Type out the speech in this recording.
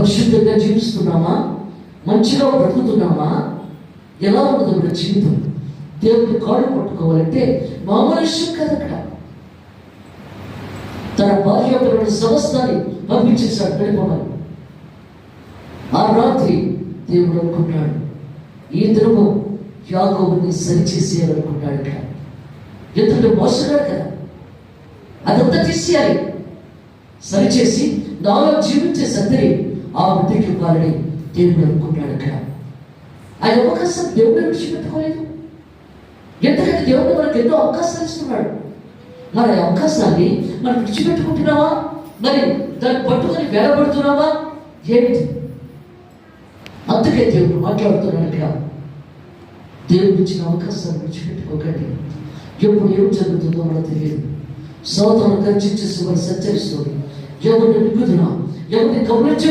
పరిశుద్ధంగా జీవిస్తున్నామా? మంచిగా బ్రతుకుతున్నామా? ఎలా ఉన్నది మన జీవితం? దేవుని కాళ్ళు పట్టుకోవాలంటే మామూలు విషయం కాదు. అక్కడ తన భార్యాపరుల సమస్తాన్ని పంపించేశాడు వెళ్ళిపోమని. ఆ రాత్రి దేవుడు అనుకున్నాడు, ఈ దినము యాకోబుని సరిచేసేయాలనుకున్నాడు. ఇక్కడ ఎందుకంటే మోసగాడు కదా, అదంతా తీసేయాలి, సరిచేసి నాలో జీవించే సద్దరి ఆ బిడ్డకి ఇవ్వాలని దేవుడు అనుకున్నాడు. అక్కడ ఆయన అవకాశం దేవుడు విడిచిపెట్టుకోలేదు. ఎందుకంటే దేవుడు మనకు ఎన్నో అవకాశాలు ఇస్తున్నాడు. మరి ఆ అవకాశాన్ని మనం విడిచిపెట్టుకుంటున్నావా? మరి దాన్ని పట్టుకొని వేలబడుతున్నావా? ఏమిటి? అందుకే దేవుడు మాట్లాడుతున్నాడు. ఇక్కడ దేవుడు ఇచ్చిన అవకాశాన్ని విడిచిపెట్టుకోకండి. ఎప్పుడు ఏం జరుగుతుందో మనకు తెలియదు. సోదరులు ఖర్చించేసి మనం సంచరిస్తుంది. ఎవరిని మిగుతున్నా, ఎవరిని గమనించే